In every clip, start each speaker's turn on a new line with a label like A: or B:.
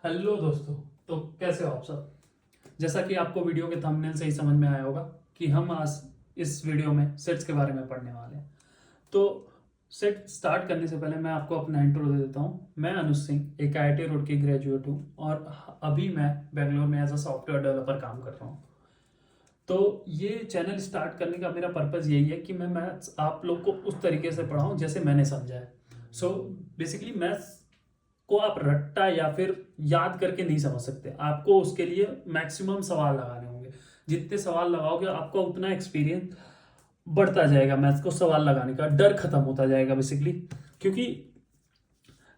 A: Hello दोस्तों। तो कैसे हो आप सब। जैसा कि आपको वीडियो के थंबनेल से ही समझ में आया होगा कि हम आज इस वीडियो में सेट्स के बारे में पढ़ने वाले हैं। तो सेट स्टार्ट करने से पहले मैं आपको अपना इंट्रो दे देता हूँ। मैं अनुज सिंह एक IIT रोड की ग्रेजुएट हूँ और अभी मैं बेंगलोर में एज अ सॉफ्टवेयर डेवलपर काम कर रहा हूँ। तो ये चैनल स्टार्ट करने का मेरा पर्पज़ यही है कि मैं मैथ्स आप लोग को उस तरीके से पढ़ाऊँ जैसे मैंने समझा है। सो बेसिकली मैथ्स को आप रट्टा या फिर याद करके नहीं समझ सकते। आपको उसके लिए मैक्सिमम सवाल लगाने होंगे। जितने सवाल लगाओगे आपका उतना एक्सपीरियंस बढ़ता जाएगा। मैथ्स को सवाल लगाने का डर खत्म होता जाएगा बेसिकली। क्योंकि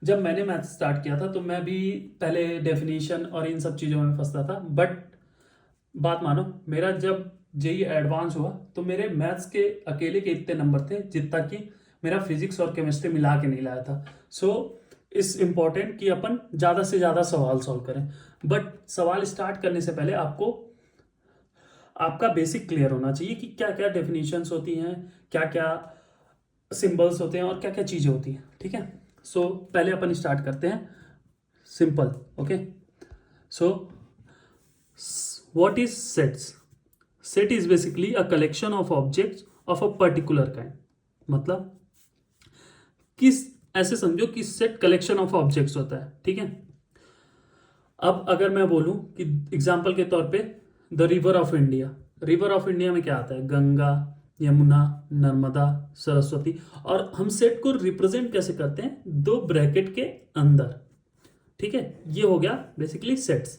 A: जब मैंने मैथ स्टार्ट किया था तो मैं भी पहले डेफिनेशन और इन सब चीज़ों में फंसता था। बट बात मानो, मेरा जब जेई एडवांस हुआ तो मेरे मैथ्स के अकेले के इतने नंबर थे जितना कि मेरा फिजिक्स और केमिस्ट्री मिला के नहीं लाया था। सो इट्स इम्पॉर्टेंट कि अपन ज़्यादा से ज़्यादा सवाल सॉल्व करें। बट सवाल स्टार्ट करने से पहले आपको आपका बेसिक क्लियर होना चाहिए कि क्या क्या डेफिनेशंस होती हैं, क्या क्या सिंबल्स होते हैं और क्या क्या चीज़ें होती हैं। ठीक है। सो पहले अपन स्टार्ट करते हैं simple. Okay. So what is sets? Set is basically a collection of objects of a particular kind. मतलब किस ऐसे समझो कि सेट कलेक्शन ऑफ ऑब्जेक्ट्स होता है। ठीक है। अब अगर मैं बोलूं कि एग्जाम्पल के तौर पे the river of India, river of India में क्या आता है? गंगा, यमुना, नर्मदा, सरस्वती। और हम सेट को रिप्रेजेंट कैसे करते हैं? दो ब्रैकेट के अंदर। ठीक है। ये हो गया बेसिकली सेट्स।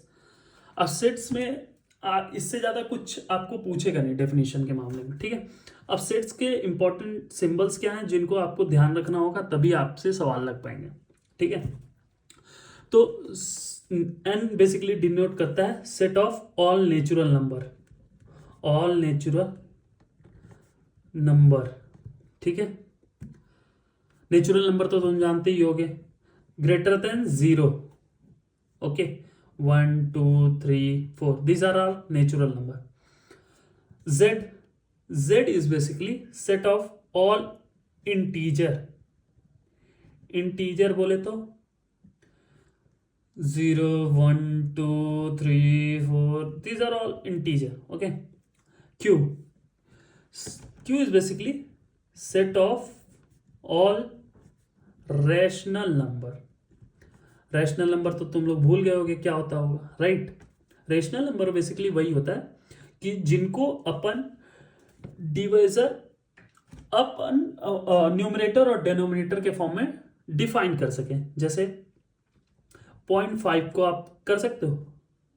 A: अब सेट्स में इससे ज़्यादा कुछ आपको पूछेगा नहीं डेफिनेशन के मामले में। ठीक है। अब सेट्स के इंपॉर्टेंट सिंबल्स क्या हैं जिनको आपको ध्यान रखना होगा, तभी आपसे सवाल लग पाएंगे। ठीक है। तो एन बेसिकली डिनोट करता है set of all natural number, all natural number. ठीक है। नेचुरल नंबर तो तुम जानते ही होगे, greater than zero. Okay. 1 2 3 4, these are all natural number. Z is basically set of all integer, integer बोले तो 0 1 2 3 4, these are all integer. Okay. Q is basically set of all rational number. Rational number तो तुम लोग भूल गए होगे क्या होता होगा, राइट? रैशनल नंबर बेसिकली वही होता है कि जिनको अपन डिवाइजर, अपन न्यूमरेटर और डिनोमिनेटर के फॉर्म में डिफाइन कर सके। जैसे 0.5 को आप कर सकते हो,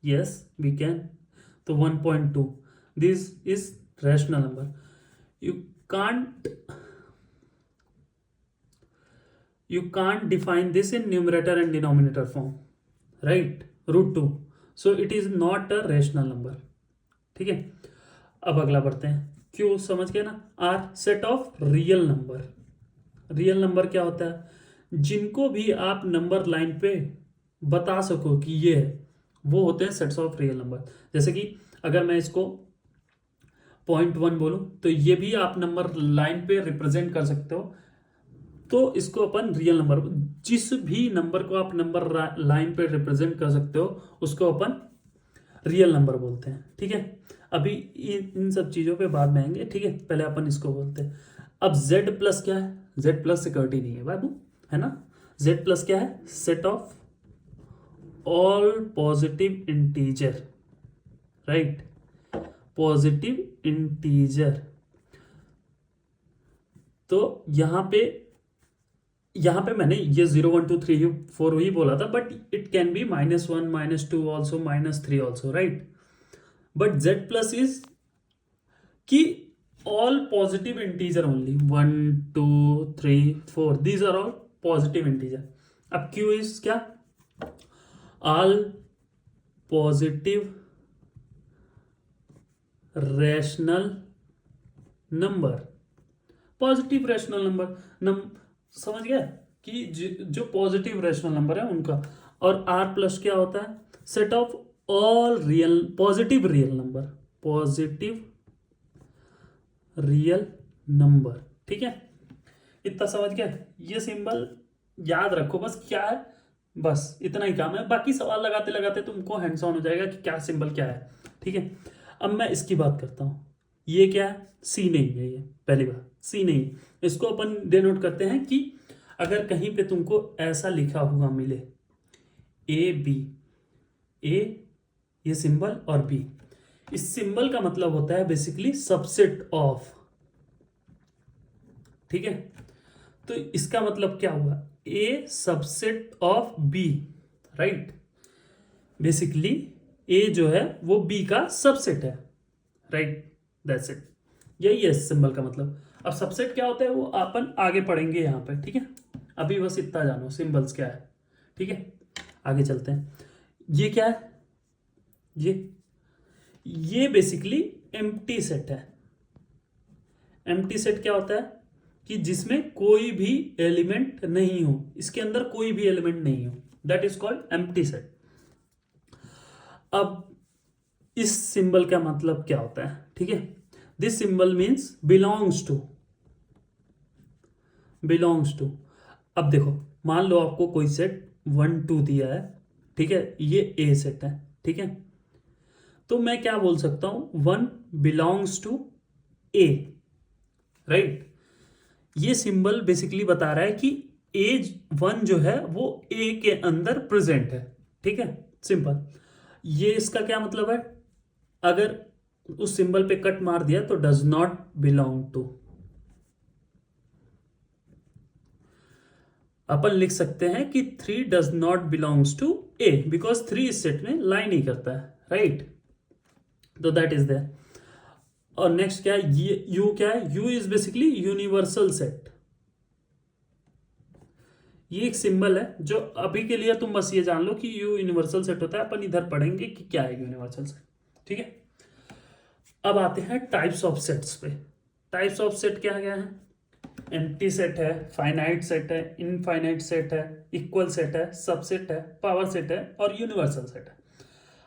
A: यस वी कैन। तो 1.2, this is rational number. You can't you can't define this in numerator and denominator form, right? √2, so it is not a rational number. ठीक है। अब अगला बढ़ते हैं। क्यों समझ गए ना? R set of real number. Real number क्या होता है? जिनको भी आप नंबर लाइन पे बता सको कि ये है, वो होते हैं सेट्स ऑफ रियल नंबर। जैसे कि अगर मैं इसको 0.1 बोलूं तो ये भी आप नंबर लाइन पे रिप्रेजेंट कर सकते हो। तो इसको अपन रियल नंबर, जिस भी नंबर को आप नंबर लाइन पे रिप्रेजेंट कर सकते हो उसको अपन रियल नंबर बोलते हैं। ठीक है। अभी इन सब चीज़ों पे बाद में आएंगे। ठीक है। पहले अपन इसको बोलते हैं। अब Z प्लस क्या है? Z प्लस सिक्योरिटी नहीं है बाबू, है ना? Z प्लस क्या है? Set of all positive integer, right? Positive integer. तो यहां पे मैंने ये 0 1 2 3 4 ही बोला था, but it can be -1 -2 also, -3 also, right? But Z plus is कि all positive integer only, 1 2 3 4, these are all positive integer. अब Q इज क्या? All positive rational number. Positive rational number समझ गया कि जो पॉजिटिव रैशनल नंबर है उनका। और R प्लस क्या होता है? Set of all real positive real number, positive real number. ठीक है। इतना समझ गया? ये सिंबल याद रखो बस। क्या है? बस इतना ही काम है, बाकी सवाल लगाते लगाते तुमको हैंड्स ऑन हो जाएगा कि क्या सिंबल क्या है। ठीक है, अब मैं इसकी बात करता हूँ। ये क्या है? सी नहीं है, ये पहली बात सी नहीं। इसको अपन डिनोट करते हैं कि अगर कहीं पे तुमको ऐसा लिखा हुआ मिले ए बी, ए ये सिंबल और बी, इस सिंबल का मतलब होता है बेसिकली सबसेट ऑफ। ठीक है, तो इसका मतलब क्या हुआ? A subset of B, right. Basically A जो है वो बी का सबसेट है, राइट, दैट्स इट। यही है सिंबल का मतलब। अब सबसेट क्या होता है वो अपन आगे पढ़ेंगे यहाँ पे, ठीक है। अभी बस इतना जानो सिंबल्स क्या है, ठीक है। आगे चलते हैं। ये क्या है? ये बेसिकली एम्प्टी सेट है। एम्प्टी सेट क्या होता है? कि जिसमें कोई भी एलिमेंट नहीं हो, इसके अंदर कोई भी एलिमेंट नहीं हो, that is called empty set. अब इस सिंबल का मतलब क्या होता है? ठीक है, this symbol means belongs to. अब देखो, मान लो आपको कोई सेट 1 2 दिया है, ठीक है, ये ए सेट है, ठीक है। तो मैं क्या बोल सकता हूं? 1 बिलोंग्स टू ए, राइट। ये सिंबल बेसिकली बता रहा है कि एज 1 जो है वो ए के अंदर प्रेजेंट है, ठीक है, सिंपल। ये इसका क्या मतलब है? अगर उस सिंबल पे कट मार दिया तो डज नॉट बिलोंग टू। अपन लिख सकते हैं कि 3 does not belongs to A because 3 इस सेट में लाई नहीं करता है, राइट। तो दैट इज देयर। और नेक्स्ट क्या है? ये यू क्या है? You is basically universal set. ये एक सिंबल है जो अभी के लिए तुम बस ये जान लो कि यू यूनिवर्सल सेट होता है। अपन इधर पढ़ेंगे कि क्या है यूनिवर्सल सेट, ठीक है। अब आते हैं टाइप्स ऑफ सेट्स पे। टाइप्स ऑफ सेट क्या क्या है? एम्प्टी सेट है, फाइनाइट सेट है, इनफाइनाइट सेट है, इक्वल सेट है, सबसेट है, पावर सेट है और यूनिवर्सल सेट है।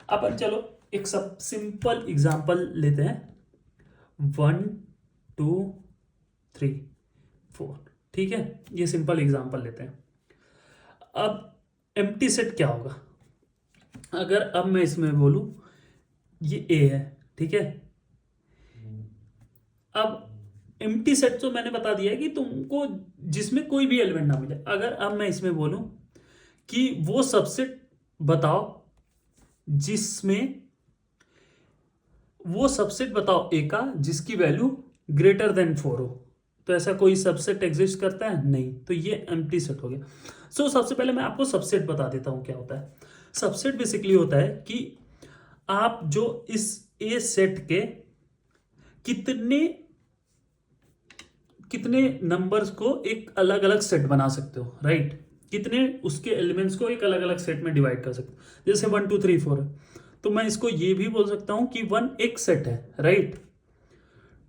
A: अपन चलो एक सब सिंपल एग्जांपल लेते हैं। 1 2 3 4, ठीक है, ये सिंपल एग्जांपल लेते हैं। अब एम्प्टी सेट क्या होगा? अगर अब मैं इसमें बोलूं ये ए है, ठीक है। अब एम्प्टी सेट तो मैंने बता दिया है कि तुमको जिसमें कोई भी एलिमेंट ना मिले। अगर अब मैं इसमें बोलूं कि वो सबसेट बताओ जिसमें, वो सबसेट बताओ ए का जिसकी वैल्यू ग्रेटर देन 4 हो, तो ऐसा कोई सबसेट एग्जिस्ट करता है? नहीं, तो ये एम्प्टी सेट हो गया। सो सबसे पहले मैं आपको सबसेट बता देता हूं क्या होता है। सबसेट बेसिकली होता है कि आप जो इस ए सेट के कितने कितने नंबर्स को एक अलग अलग सेट बना सकते हो, राइट। कितने उसके एलिमेंट्स को एक अलग अलग सेट में डिवाइड कर सकते हो। जैसे 1 2 3 4 है, तो मैं इसको ये भी बोल सकता हूं कि 1 एक सेट है, राइट।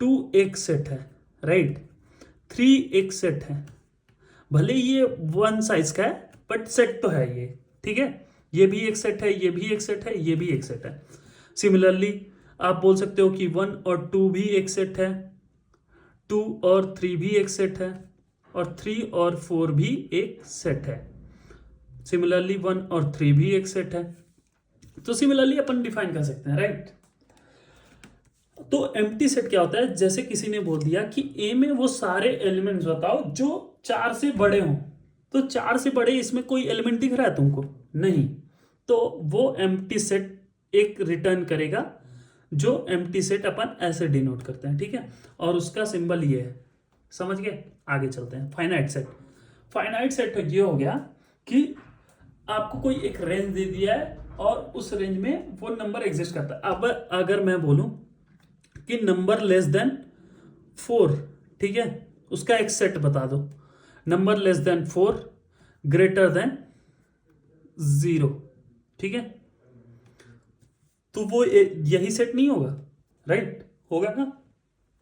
A: 2 एक सेट है, राइट। 3 एक सेट है, भले ये 1 साइज का है बट सेट तो है ये, ठीक है। ये भी एक सेट है, ये भी एक सेट है, ये भी एक सेट है। सिमिलरली आप बोल सकते हो कि 1 और 2 भी एक सेट है, 2 और 3 भी एक सेट है, और 3 और 4 भी एक सेट है। सिमिलरली 1 और 3 भी एक सेट है। तो सिमिलरली अपन डिफाइन कर सकते हैं, राइट। तो एम्प्टी सेट क्या होता है? जैसे किसी ने बोल दिया कि ए में वो सारे एलिमेंट्स बताओ जो 4 से बड़े हों, तो 4 से बड़े इसमें कोई एलिमेंट दिख रहा है तुमको? नहीं, तो वो एम्प्टी सेट एक रिटर्न करेगा, जो एम्प्टी सेट अपन ऐसे डिनोट करते हैं, ठीक है। और उसका सिंबल ये है, समझ गए? आगे चलते हैं। Finite set. फाइनाइट सेट ये हो गया कि आपको कोई एक रेंज दे दिया है और उस रेंज में वो नंबर एग्जिस्ट करता है। अब अगर मैं बोलूं कि नंबर लेस देन 4, ठीक है, उसका एक सेट बता दो। Number less than 4 greater than 0, ठीक है, तो वो यही सेट नहीं होगा, राइट, होगा ना।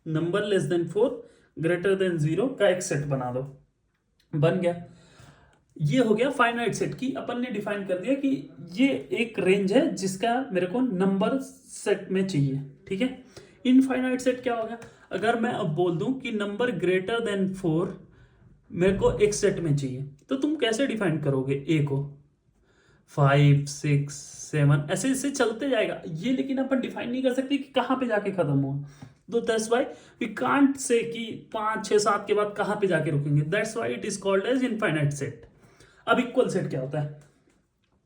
A: Number less than 4 greater than 0 का एक सेट बना दो, बन गया। ये हो गया फाइनाइट सेट की। अपन ने डिफाइन कर दिया कि ये एक रेंज है जिसका मेरे को नंबर सेट में चाहिए, ठीक है। इनफाइनाइट सेट क्या होगा? अगर मैं अब बोल दूं कि नंबर ग्रेटर देन 4 मेरे को एक सेट में चाहिए, तो तुम कैसे डिफाइन करोगे ए को? 5 6 7 ऐसे ऐसे चलते जाएगा ये, लेकिन अपन डिफाइन नहीं कर सकते कि कहाँ पे जाके खत्म हुआ। तो that's why we can't say कि 5 6 7 के बाद कहाँ पे जाके रुकेंगे। That's why it is called as infinite set. अब इक्वल सेट क्या होता है?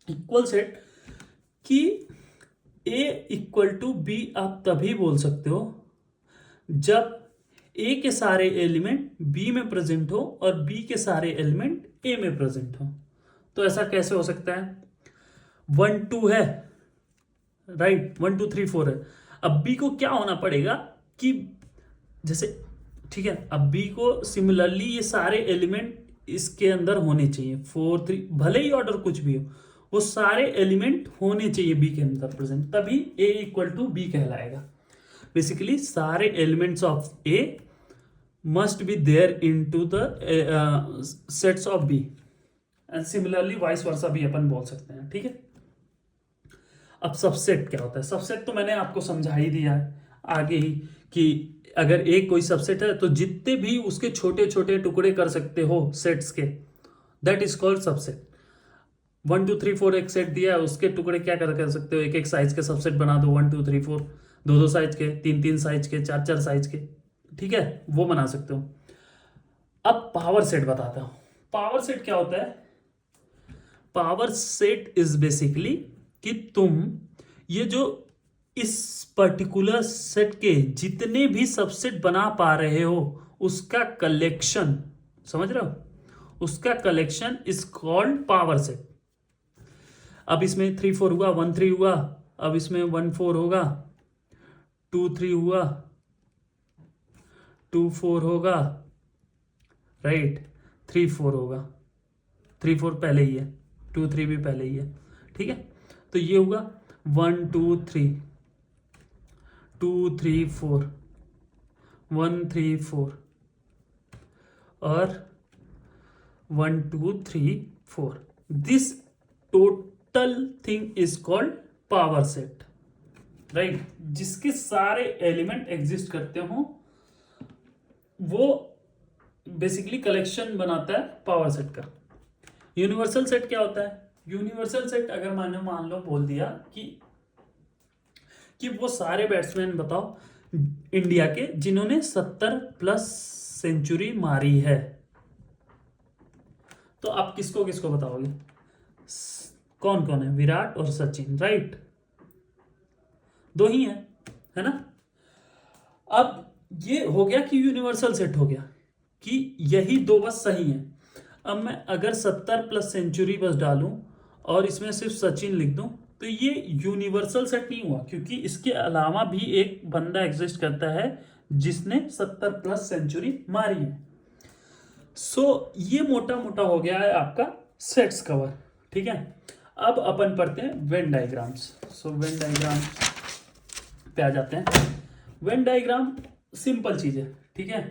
A: इक्वल सेट कि A इक्वल टू बी आप तभी बोल सकते हो जब A के सारे एलिमेंट B में प्रेजेंट हो और B के सारे एलिमेंट A में प्रेजेंट हो। तो ऐसा कैसे हो सकता है? 1 2 है, राइट, 1 2 3 4 है। अब B को क्या होना पड़ेगा कि जैसे, ठीक है, अब B को सिमिलरली ये सारे एलिमेंट इसके अंदर होने चाहिए, 4 3, भले ही ऑर्डर कुछ भी हो, वो सारे एलिमेंट होने चाहिए B के अंदर प्रेजेंट, तभी A इक्वल टू B कहलाएगा। बेसिकली सारे elements of A must be there into the sets of B, and similarly vice versa भी अपन बोल सकते हैं, ठीक है। अब सबसेट क्या होता है? सबसेट तो मैंने आपको समझा ही दिया है आगे ही कि अगर एक कोई सबसेट है तो जितने भी उसके छोटे छोटे टुकड़े कर सकते हो सेट्स के, दैट इज कॉल्ड सबसेट। 1 2 3 4 एक सेट दिया है, उसके टुकड़े क्या कर सकते हो? एक एक साइज के सबसेट बना दो, 1 2 3 4, 2 2 साइज के, 3 3 साइज के, 4 4 साइज के, ठीक है, वो बना सकते हो। अब पावर सेट बताता हूं। पावर सेट क्या होता है? पावर सेट इज बेसिकली कि तुम ये जो इस पर्टिकुलर सेट के जितने भी सबसेट बना पा रहे हो उसका कलेक्शन, समझ रहे हो, उसका collection is called power set. अब इसमें 3 4 हुआ, 1 3 हुआ, अब इसमें 1 4 होगा, 2 3 हुआ, 2 4 होगा, राइट, 3 4 होगा, 3 4 पहले ही है, 2 3 भी पहले ही है, ठीक है। तो ये होगा 1 2 3, 2 3 4, 1 3 4 और 1 2 3 4। This total thing is called power set, right, जिसके सारे एलिमेंट एग्जिस्ट करते हो वो बेसिकली कलेक्शन बनाता है पावर सेट का। यूनिवर्सल सेट क्या होता है? यूनिवर्सल सेट अगर मैंने मान लो बोल दिया कि वो सारे बैट्समैन बताओ इंडिया के जिन्होंने 70+ सेंचुरी मारी है, तो आप किसको किसको बताओगे? कौन कौन है? विराट और सचिन, राइट, दो ही है ना। अब ये हो गया कि यूनिवर्सल सेट हो गया कि यही दो बस सही है। अब मैं अगर 70+ सेंचुरी बस डालूं और इसमें सिर्फ सचिन लिख दूं तो ये यूनिवर्सल सेट नहीं हुआ, क्योंकि इसके अलावा भी एक बंदा एग्जिस्ट करता है जिसने 70+ सेंचुरी मारी है। सो ये मोटा मोटा हो गया है आपका सेट्स कवर, ठीक है। अब अपन पढ़ते हैं Venn diagrams. So Venn diagram पे आ जाते हैं। वेन डायग्राम सिंपल चीज है, ठीक है।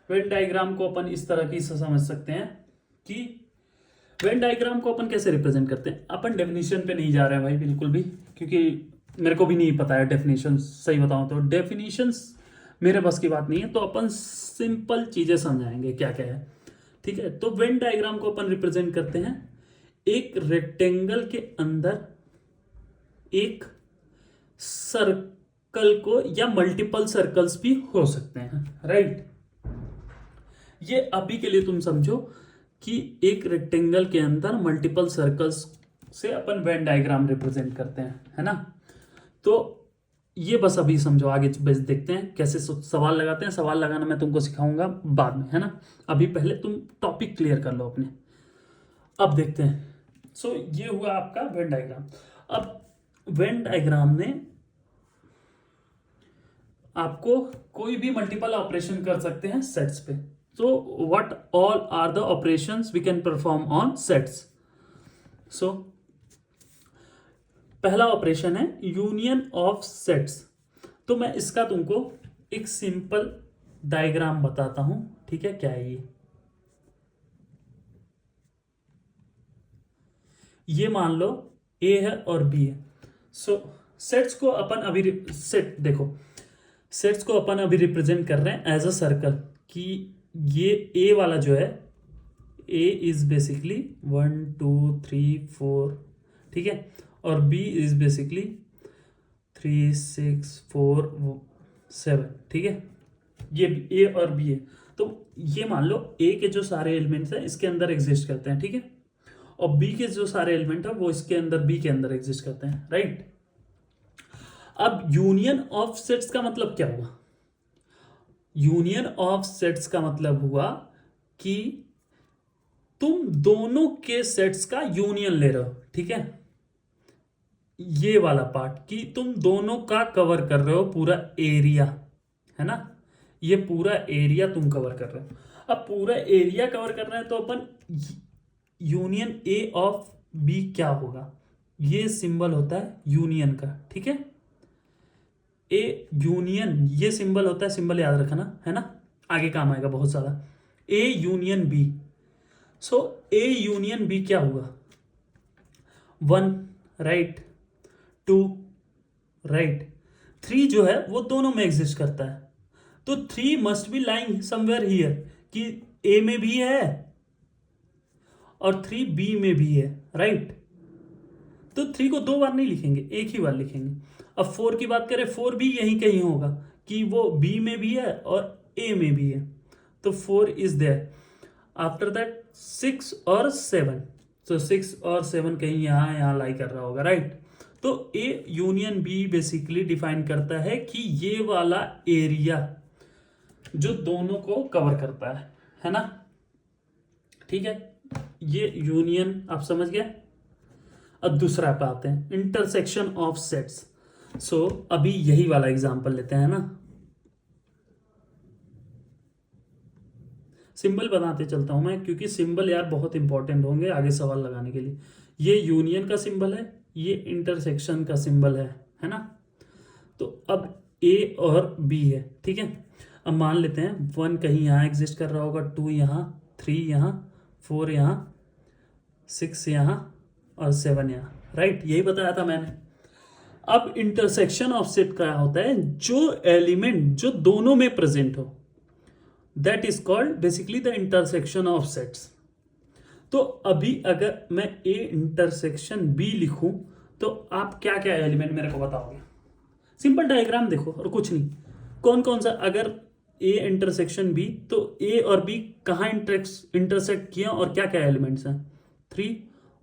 A: वेन डायग्राम को अपन इस तरह की समझ सकते हैं कि वेन डायग्राम को अपन कैसे रिप्रेजेंट करते हैं। अपन डेफिनेशन पे नहीं जा रहे हैं भाई बिल्कुल भी, क्योंकि मेरे को भी नहीं पता है डेफिनेशन, सही बताऊं तो डेफिनेशंस मेरे बस की बात नहीं है। तो अपन सिंपल चीजें समझाएंगे क्या क्या है, ठीक है। तो वेन डायग्राम को अपन रिप्रेजेंट करते हैं एक रेक्टेंगल के अंदर एक सर्कल को, या मल्टीपल सर्कल्स भी हो सकते हैं, राइट। ये अभी के लिए तुम समझो कि एक रेक्टेंगल के अंदर मल्टीपल सर्कल्स से अपन वेन डायग्राम रिप्रेजेंट करते हैं, है ना। तो ये बस अभी समझो, आगे बस देखते हैं कैसे सवाल लगाते हैं। सवाल लगाना मैं तुमको सिखाऊंगा बाद में, है ना। अभी पहले तुम टॉपिक क्लियर कर लो अपने। अब देखते हैं। सो ये हुआ आपका वेन डायग्राम। अब वेन डायग्राम में आपको कोई भी मल्टीपल ऑपरेशन कर सकते हैं सेट्स पे। So what all are the operations we can perform on sets? So पहला ऑपरेशन है यूनियन ऑफ सेट्स। तो मैं इसका तुमको एक सिंपल डायग्राम बताता हूं, ठीक है। क्या है ये मान लो ए है और बी है। सो सेट्स को अपन अभी सेट देखो, सेट्स को अपन अभी रिप्रेजेंट कर रहे हैं एज अ सर्कल कि ये ए वाला जो है, ए इज बेसिकली 1 2 3 4, ठीक है, और बी इज बेसिकली 3 6 4 7, ठीक है, ये ए और बी है। तो ये मान लो ए के जो सारे एलिमेंट्स हैं इसके अंदर एग्जिस्ट करते हैं, ठीक है, और बी के जो सारे एलिमेंट है वो इसके अंदर बी के अंदर एग्जिस्ट करते हैं, राइट। अब यूनियन ऑफ सेट्स का मतलब क्या हुआ? यूनियन ऑफ सेट्स का मतलब हुआ कि तुम दोनों के सेट्स का यूनियन ले रहे हो, ठीक है, ये वाला पार्ट कि तुम दोनों का कवर कर रहे हो पूरा एरिया, है ना, ये पूरा एरिया तुम कवर कर रहे हो। अब पूरा एरिया कवर कर रहे हैं तो अपन यूनियन ए ऑफ बी क्या होगा? ये सिंबल होता है यूनियन का, ठीक है, ए यूनियन ये सिंबल होता है, सिंबल याद रखना, है ना, आगे काम आएगा बहुत ज्यादा। A union B, so A union B क्या होगा? 1, राइट, 2, राइट, 3 जो है वो दोनों में एग्जिस्ट करता है, तो 3 must be lying somewhere here, कि ए में भी है और 3 बी में भी है, राइट। तो 3 को 2 बार नहीं लिखेंगे, एक ही बार लिखेंगे। अब 4 की बात करें, 4 भी यहीं कहीं होगा कि वो बी में भी है और ए में भी है, तो 4 इज देयर। आफ्टर दैट 6 और 7, तो 6 और 7 कहीं यहाँ लाई कर रहा होगा, राइट। तो A union B basically define करता है कि ये वाला एरिया जो दोनों को कवर करता है ना, ठीक है, ये यूनियन आप समझ गए। अब दूसरा पे आते हैं, इंटरसेक्शन ऑफ सेट्स। सो अभी यही वाला एग्जांपल लेते हैं ना, सिंबल बनाते चलता हूं मैं, क्योंकि सिंबल यार बहुत इंपॉर्टेंट होंगे आगे सवाल लगाने के लिए। ये यूनियन का सिंबल है, ये इंटरसेक्शन का सिंबल है ना। तो अब ए और बी है, ठीक है। अब मान लेते हैं 1 कहीं यहाँ एग्जिस्ट कर रहा होगा, 2 यहाँ, 3 यहाँ, 4 यहाँ, 6 यहाँ और 7 यहाँ, राइट, यही बताया था मैंने। अब इंटरसेक्शन ऑफ सेट क्या होता है? जो एलिमेंट जो दोनों में प्रेजेंट हो, that is called basically the intersection of sets. तो अभी अगर मैं ए इंटरसेक्शन बी लिखूं तो आप क्या क्या एलिमेंट मेरे को बताओगे? सिंपल डायग्राम देखो और कुछ नहीं, कौन कौन सा, अगर ए इंटरसेक्शन बी, तो ए और बी कहाँ इंटरसेक्ट किया और क्या क्या एलिमेंट्स हैं? 3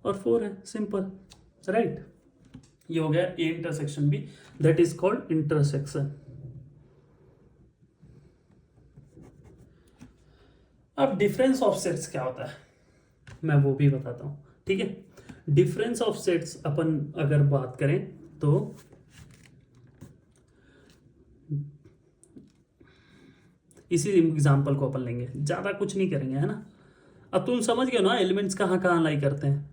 A: और 4 है, सिंपल, राइट। ये हो गया A intersection B, that is called intersection. अब डिफरेंस ऑफ सेट्स क्या होता है मैं वो भी बताता हूं, ठीक है। डिफरेंस ऑफ सेट्स अपन अगर बात करें तो इसी एग्जांपल को अपन लेंगे, ज्यादा कुछ नहीं करेंगे, है ना। अब तुम समझ गए ना एलिमेंट्स कहाँ कहाँ लाई करते हैं,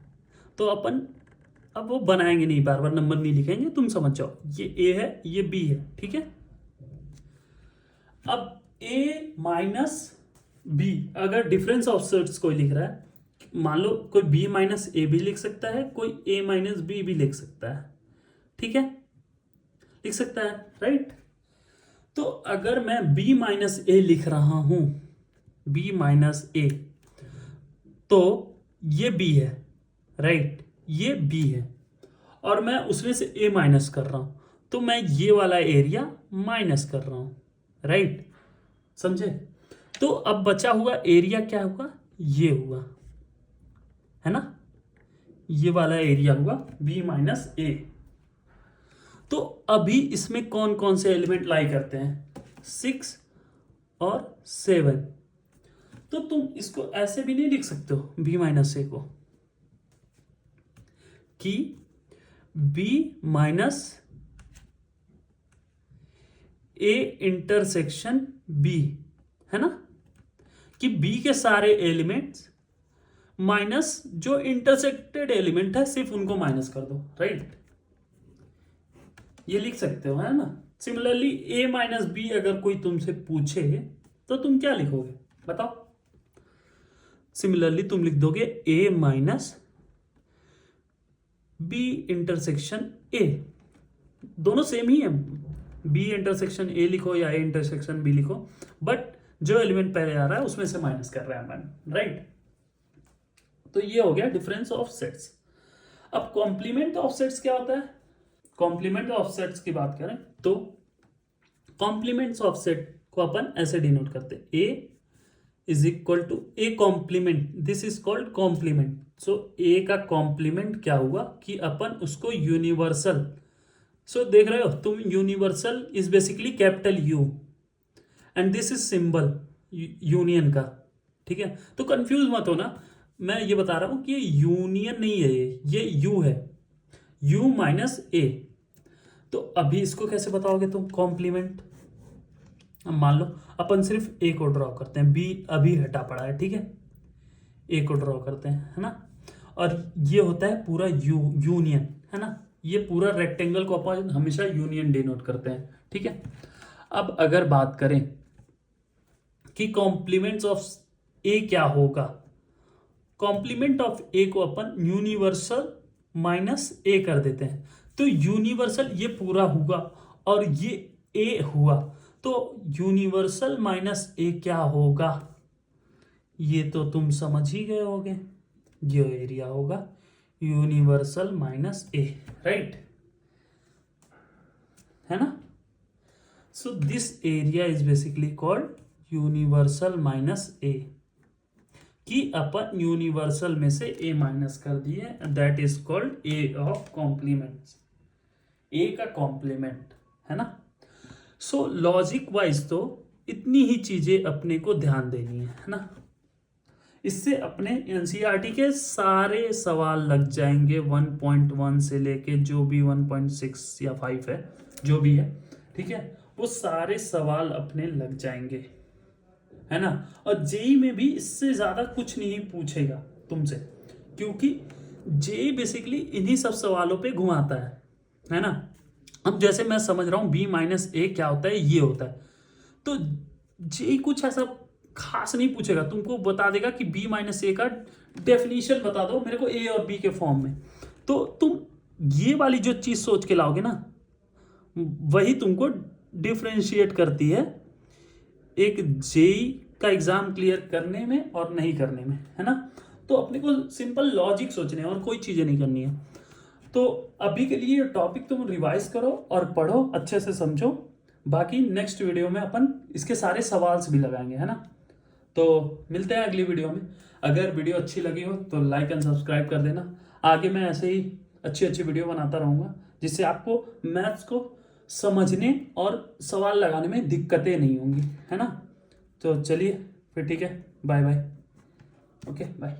A: तो अपन अब वो बनाएंगे नहीं, बार बार नंबर नहीं लिखेंगे, तुम समझ जाओ। ये ए है, ये बी है, ठीक है। अब ए माइनस बी, अगर डिफरेंस ऑफ सेट्स कोई लिख रहा है, मान लो कोई बी माइनस ए भी लिख सकता है, कोई ए माइनस बी भी लिख सकता है, ठीक है, लिख सकता है, राइट। तो अगर मैं बी माइनस ए लिख रहा हूं, बी माइनस ए, तो ये बी है, राइट, ये बी है, और मैं उसमें से ए माइनस कर रहा हूं, तो मैं ये वाला एरिया माइनस कर रहा हूं, राइट, समझे। तो अब बचा हुआ एरिया क्या हुआ? ये हुआ, है ना, ये वाला एरिया हुआ बी माइनस ए। तो अभी इसमें कौन कौन से एलिमेंट लाई करते हैं? 6 और 7। तो तुम इसको ऐसे भी नहीं लिख सकते हो बी माइनस ए को, कि B minus A intersection B, है ना, कि बी के सारे एलिमेंट्स माइनस जो इंटरसेक्टेड एलिमेंट है सिर्फ उनको माइनस कर दो, राइट, ये लिख सकते हो, है ना। सिमिलरली ए माइनस बी अगर कोई तुमसे पूछे तो तुम क्या लिखोगे बताओ? सिमिलरली तुम लिख दोगे ए माइनस बी इंटरसेक्शन ए, दोनों सेम ही है, बी इंटरसेक्शन ए लिखो या ए इंटरसेक्शन बी लिखो, बट जो एलिमेंट पहले आ रहा है उसमें से माइनस कर रहे हैं मैंने, राइट। तो ये हो गया डिफरेंस ऑफ सेट्स। अब कॉम्प्लीमेंट ऑफ सेट्स क्या होता है? कॉम्प्लीमेंट ऑफ सेट्स की बात करें तो कॉम्प्लीमेंट्स ऑफ सेट को अपन ऐसे डिनोट करते हैं, A is equal to A complement, this is called complement. So A का कॉम्प्लीमेंट क्या हुआ कि अपन उसको यूनिवर्सल, सो देख रहे हो तुम, universal is basically capital you and this is symbol union का, ठीक है। तो कंफ्यूज मत हो ना, मैं ये बता रहा हूं कि ये यूनियन नहीं है, ये यू है, यू माइनस ए। तो अभी इसको कैसे बताओगे तुम कॉम्प्लीमेंट? अब मान लो अपन सिर्फ ए को ड्रॉ करते हैं, बी अभी हटा पड़ा है, ठीक है, ए को ड्रॉ करते हैं, है ना। और ये होता है पूरा यूनियन, है ना, ये पूरा रेक्टेंगल को अपन हमेशा यूनियन डिनोट करते हैं, ठीक है। अब अगर बात करें कि कॉम्प्लीमेंट्स ऑफ ए क्या होगा, कॉम्प्लीमेंट ऑफ ए को अपन यूनिवर्सल माइनस ए कर देते हैं, तो यूनिवर्सल ये पूरा हुआ और ये ए हुआ, तो यूनिवर्सल माइनस ए क्या होगा, ये तो तुम समझ ही गए होगे, ये एरिया होगा यूनिवर्सल माइनस ए, राइट, है ना। So this area is basically called universal minus A, कि अपन यूनिवर्सल में से ए माइनस कर दिए, that is called A of complements, A का कॉम्प्लीमेंट, है ना। सो लॉजिक वाइज तो इतनी ही चीजें अपने को ध्यान देनी है ना, इससे अपने एनसीईआरटी के सारे सवाल लग जाएंगे 1.1 से लेके जो भी 1.6 या 5 है, जो भी है, ठीक है, वो सारे सवाल अपने लग जाएंगे, है ना। और जेई में भी इससे ज्यादा कुछ नहीं पूछेगा तुमसे, क्योंकि जेई बेसिकली इन्हीं सब सवालों पे घुमाता है ना। अब जैसे मैं समझ रहा हूं बी माइनस ए क्या होता है, ये होता है, तो जेई कुछ ऐसा खास नहीं पूछेगा, तुमको बता देगा कि बी माइनस ए का डेफिनेशन बता दो मेरे को ए और बी के फॉर्म में, तो तुम ये वाली जो चीज सोच के लाओगे ना, वही तुमको डिफ्रेंशिएट करती है एक जेई का एग्जाम क्लियर करने में और नहीं करने में, है ना। तो अपने को सिंपल लॉजिक सोचने हैं और कोई चीजें नहीं करनी है। तो अभी के लिए ये टॉपिक तुम रिवाइज करो और पढ़ो, अच्छे से समझो, बाकी नेक्स्ट वीडियो में अपन इसके सारे सवाल्स भी लगाएंगे, है ना। तो मिलते हैं अगली वीडियो में। अगर वीडियो अच्छी लगी हो तो लाइक एंड सब्सक्राइब कर देना, आगे मैं ऐसे ही अच्छी अच्छी वीडियो बनाता रहूँगा जिससे आपको मैथ्स को समझने और सवाल लगाने में दिक्कतें नहीं होंगी, है ना। तो चलिए फिर, ठीक है, बाय बाय, ओके बाय।